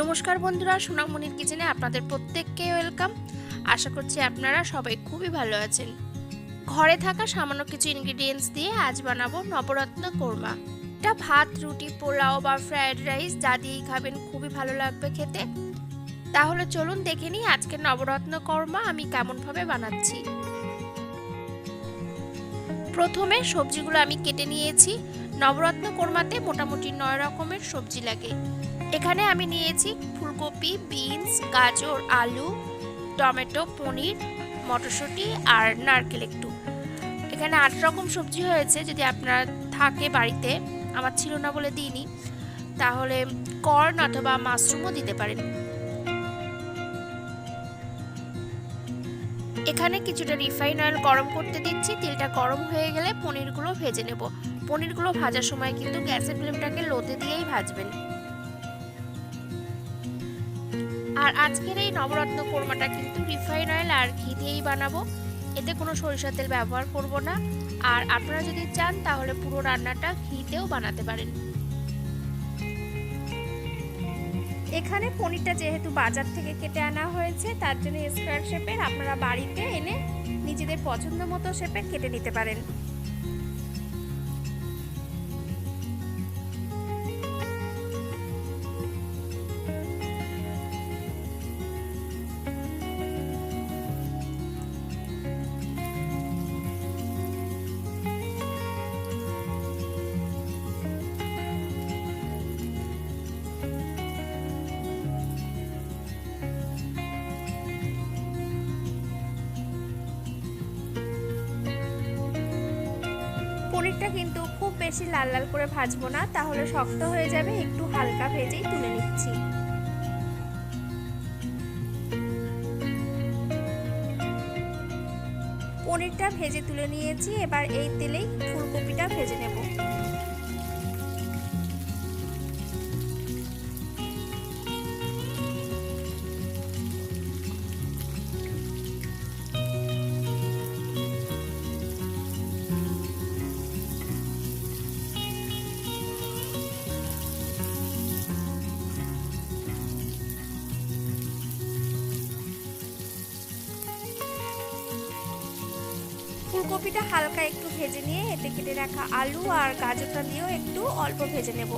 নমস্কার বন্ধুরা, সোনামনির কিচেনে আপনাদের প্রত্যেককে ওয়েলকাম। আশা করছি আপনারা সবাই খুবই ভালো আছেন। ঘরে থাকা সামান্য কিছু ইনগ্রেডিয়েন্টস দিয়ে আজ বানাবো নবরত্ন কোরমা। এটা ভাত, রুটি, পোলাও বা ফ্রাইড রাইস যা দিয়েই খাবেন খুবই ভালো লাগবে খেতে। তাহলে চলুন দেখে নিই আজকের নবরত্ন কোরমা আমি কেমনভাবে বানাচ্ছি। প্রথমে সবজিগুলো আমি কেটে নিয়েছি। নবরত্ন কোরমাতে মোটামুটি 9 রকমের সবজি লাগে। এখানে আমি নিয়েছি ফুলকপি, বিনস, গাজর, আলু, টমেটো, পনির, মটরশুঁটি আর নারকেল একটু। এখানে 8 রকম সবজি হয়েছে। যদি আপনার থাকে বাড়িতে, আমার ছিল না বলে দিইনি, তাহলে কর্ন অথবা মাশরুমও দিতে পারেন। এখানে কিছুটা রিফাইন অয়েল গরম করতে দিচ্ছি। তেলটা গরম হয়ে গেলে পনিরগুলো ভেজে নেব। পনিরগুলো ভাজার সময় কিন্তু গ্যাসের ফ্লেমটাকে লোতে দিয়েই ভাজবেন। আর আজকের এই নবরত্ন কোরমাটা কিন্তু রিফাইন অয়েল আর ঘি দিয়েই বানাবো। এতে কোনো সরিষার তেল ব্যবহার করব না। আর আপনারা যদি চান তাহলে পুরো রান্নাটা ঘিতেও বানাতে পারেন। এখানে পনিরটা যেহেতু বাজার থেকে কেটে আনা হয়েছে, তার জন্য স্কোয়ার শেপের, আপনারা বাড়িতে এনে নিজেদের পছন্দ মতো শেপের কেটে নিতে পারেন। পনিরটা কিন্তু খুব বেশি লাল লাল করে ভাজবো না, তাহলে শক্ত হয়ে যাবে। একটু হালকা ভেজেই তুলে নিচ্ছি। পনিরটা ভেজে তুলে নিয়েছি। এবার এই তেলেই ফুলকপিটা ভেজে নেব। ফুলকপিটা হালকা একটু ভেজে নিয়ে এতে কেটে রাখা আলু আর গাজরটা দিয়েও একটু অল্প ভেজে নেব।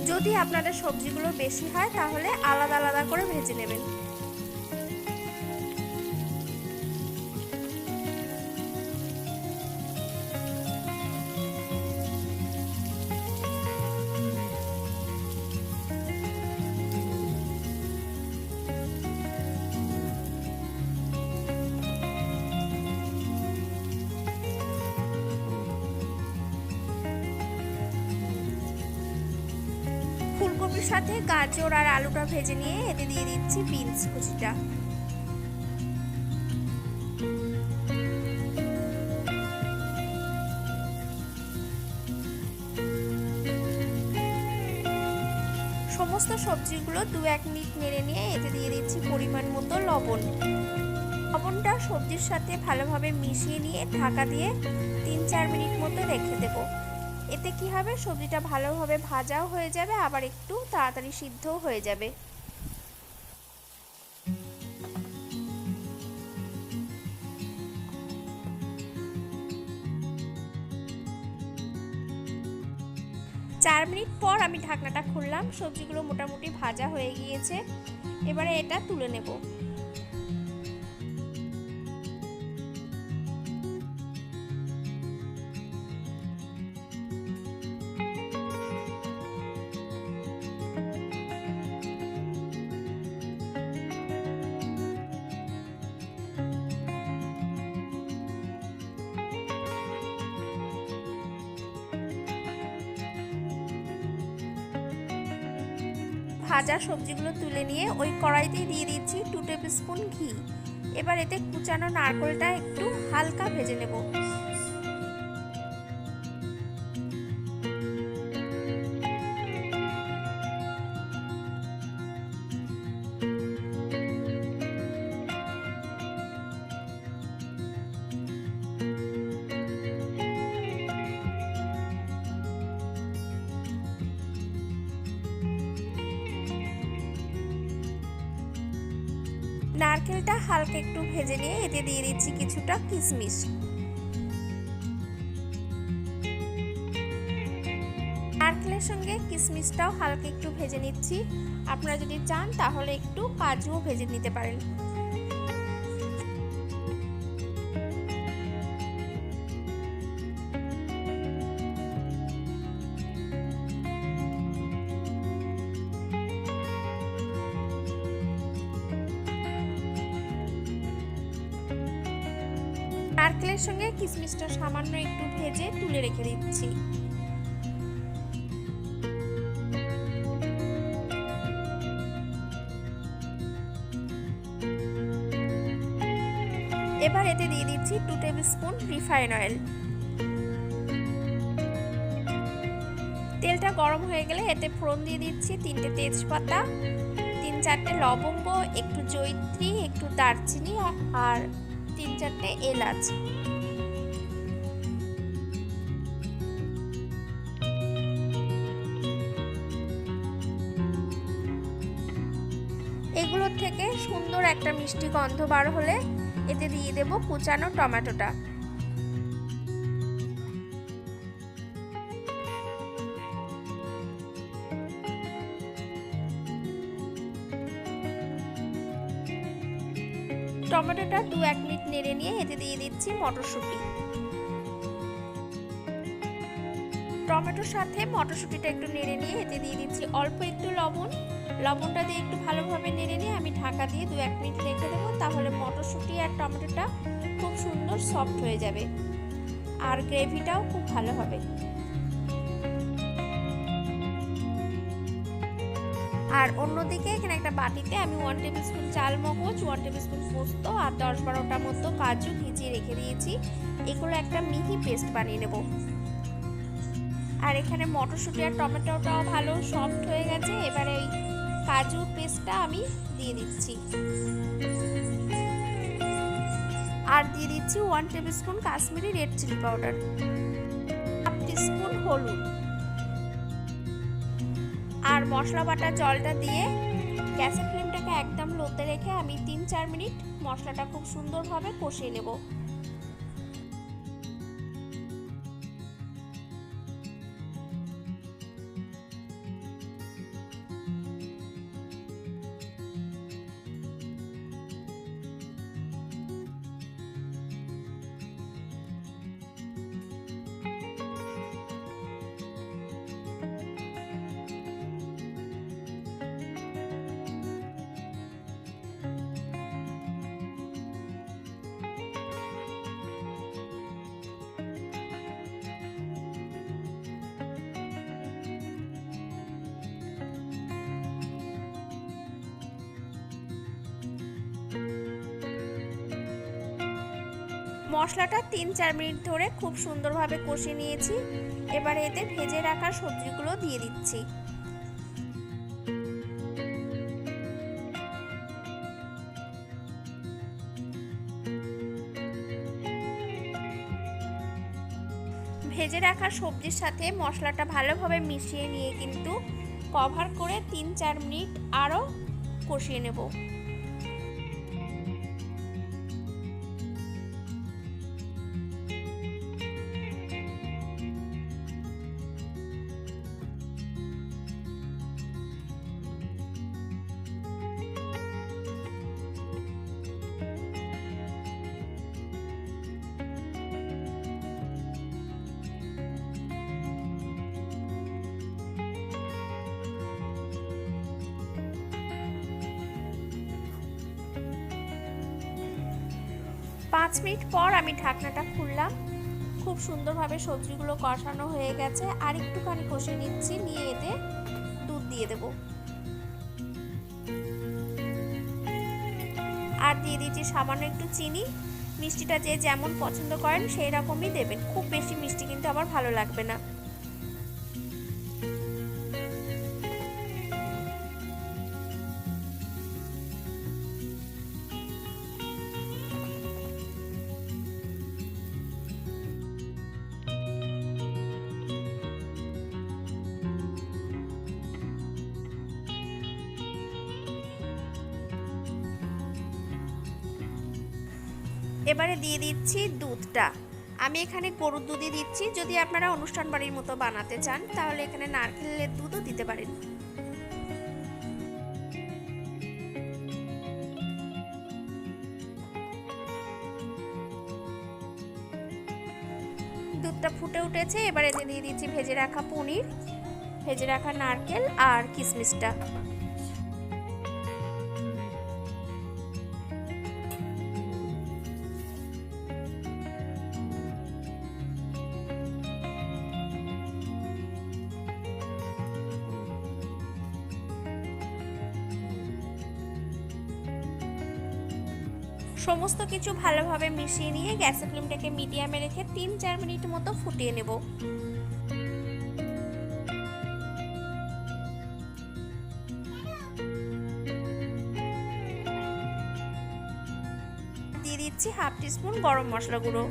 যদি আপনাদের সবজিগুলো বেশি হয় তাহলে আলাদা আলাদা করে ভেজে নেবেন। ফুলকপির সাথে গাজর আর আলুটা ভেজে নিয়ে এতে দিয়ে দিচ্ছি বিনস কুচিটা। সমস্ত সবজিগুলো 2-1 মিনিট নেড়ে নিয়ে এতে দিয়ে দিচ্ছি পরিমাণ মতো লবণ। লবণটা সবজির সাথে ভালোভাবে মিশিয়ে নিয়ে ঢাকা দিয়ে 3-4 মিনিট মতো রেখে দেবো। এতে কি হবে, সবজিটা ভালোভাবে ভাজাও হয়ে যাবে, আবার একটু তাড়াতাড়ি সিদ্ধও হয়ে যাবে। চার মিনিট পর আমি ঢাকনাটা খুললাম। সবজিগুলো মোটামুটি ভাজা হয়ে গিয়েছে। এবারে এটা তুলে নেব। ভাজা সবজিগুলো তুলে নিয়ে ওই কড়াইতে দিয়ে দিচ্ছি 2 টেবিল স্পুন ঘি। এবার এতে কুচানো নারকেলটা একটু হালকা ভেজে নেব। নারকেলটা হালকা একটু ভেজে নিয়ে এতে দিয়ে দিচ্ছি কিছুটা কিশমিশ। নারকেলের সঙ্গে কিশমিশটাও হালকা একটু ভেজে নিচ্ছি। আপনারা যদি চান তাহলে একটু কাজুও ভেজে নিতে পারেন। নারকেলের সঙ্গে কিশমিশটা সামান্য একটু ভেজে তুলে রেখে দিচ্ছি। এবার এতে দিয়ে দিচ্ছি 2 টেবিল স্পুন রিফাইন অয়েল। তেলটা গরম হয়ে গেলে এতে ফোড়ন দিয়ে দিচ্ছি 3টে তেজপাতা, 3-4টে লবঙ্গ, একটু জয়িত্রী, একটু দারচিনি আর 3-4টে এলাচ। এগুলোর থেকে সুন্দর একটা মিষ্টি গন্ধ বার হলে এতে দিয়ে দেব কুচানো টমেটোটা। টমেটোটা 2-1 মিনিট নেড়ে নিয়ে এতে দিয়ে দিচ্ছি মটরশুঁটি। টমেটোর সাথে মটরশুঁটিটা একটু নেড়ে নিয়ে এতে দিয়ে দিচ্ছি অল্প একটু লবণ। লবণটা দিয়ে একটু ভালোভাবে নেড়ে নিয়ে আমি ঢাকা দিয়ে 2-1 মিনিট রেখে দেবো, তাহলে মটরশুঁটি আর টমেটোটা খুব সুন্দর সফট হয়ে যাবে আর গ্রেভিটাও খুব ভালো হবে। আর অন্যদিকে এখানে একটা বাটিতে আমি 1 টেবিল স্পুন চাল মগজ, 1 টেবিল স্পুন পোস্ত আর 10-12টা মতো কাজু ভিজিয়ে রেখে দিয়েছি। এগুলো একটা মিহি পেস্ট বানিয়ে নেব। আর এখানে মটরশুঁটি আর টমেটোটাও ভালো সফট হয়ে গেছে। এবারে ওই কাজুর পেস্টটা আমি দিয়ে দিচ্ছি আর দিয়ে দিচ্ছি 1 tablespoon Kashmiri red chilli powder, 1 teaspoon হলুদ আর মশলা বাটা জলটা দিয়ে গ্যাসের ফ্লেমটাকে একদম লোতে রেখে আমি 3-4 মিনিট মশলাটা খুব সুন্দরভাবে কষিয়ে নেব। মশলাটা 3-4 মিনিট ধরে খুব সুন্দরভাবে কষিয়ে নিয়েছি। এবারে এতে ভেজে রাখা সবজিগুলো দিয়ে দিচ্ছি। ভেজে রাখা সবজির সাথে মশলাটা ভালোভাবে মিশিয়ে নিয়ে কিন্তু কভার করে 3-4 মিনিট আরও কষিয়ে নেব। পাঁচ মিনিট পর আমি ঢাকনাটা খুললাম। খুব সুন্দরভাবে সবজিগুলো কষানো হয়ে গেছে। আর একটুখানি কষে নিচ্ছি, নিয়ে এতে দুধ দিয়ে দেব আর দিয়ে দিচ্ছি সামান্য একটু চিনি। মিষ্টিটা যে যেমন পছন্দ করেন সেই রকমই দেবেন, খুব বেশি মিষ্টি কিন্তু আবার ভালো লাগবে না। এবারে দিয়ে দিচ্ছি দুধটা। আমি এখানে গরুর দুধই দিচ্ছি। যদি আপনারা অনুষ্ঠান বাড়ির মতো বানাতে চান তাহলে এখানে নারকেলের দুধও দিতে পারেন। দুধটা ফুটে উঠেছে, এবারে দিয়ে দিচ্ছি ভেজে রাখা পনির, ভেজে রাখা নারকেল আর কিশমিশটা। সমস্ত কিছু ভালোভাবে মিশিয়ে নিয়ে গ্যাসের ফ্লেমটাকে মিডিয়ামে রেখে 3-4 মিনিট মতো ফুটিয়ে নেব। দিয়ে দিচ্ছি হাফ টিস্পুন গরম মশলা গুঁড়ো।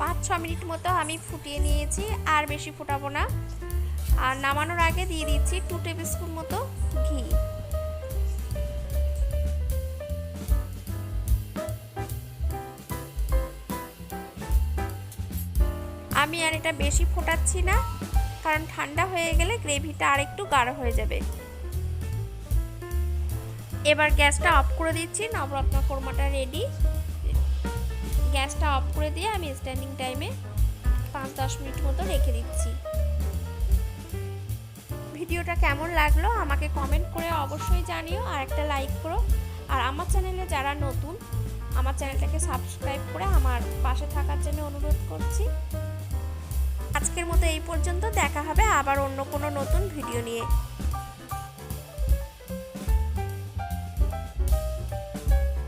পাঁচ-6 মিনিট মতো আমি ফুটিয়ে নিয়েছি, আর বেশি ফোটাবো না। আর নামানোর আগে দিয়ে দিচ্ছি 2 টেবিল স্পুন মতো ঘি। আমি আর এটা বেশি ফোটাচ্ছি না, কারণ ঠান্ডা হয়ে গেলে গ্রেভিটা আর একটু গাঢ় হয়ে যাবে। এবার গ্যাসটা অফ করে দিচ্ছি। নবরত্ন কোরমাটা রেডি। গ্যাসটা অফ করে দিয়ে আমি স্ট্যান্ডিং টাইমে 5-10 মিনিট মতো রেখে দিচ্ছি। ভিডিওটা কেমন লাগলো আমাকে কমেন্ট করে অবশ্যই জানিও, আর একটা লাইক করো। আর আমার চ্যানেলে যারা নতুন, আমার চ্যানেলটাকে সাবস্ক্রাইব করে আমার পাশে থাকার জন্য অনুরোধ করছি। আজকের মতো এই পর্যন্ত, দেখা হবে আবার অন্য কোনো নতুন ভিডিও নিয়ে।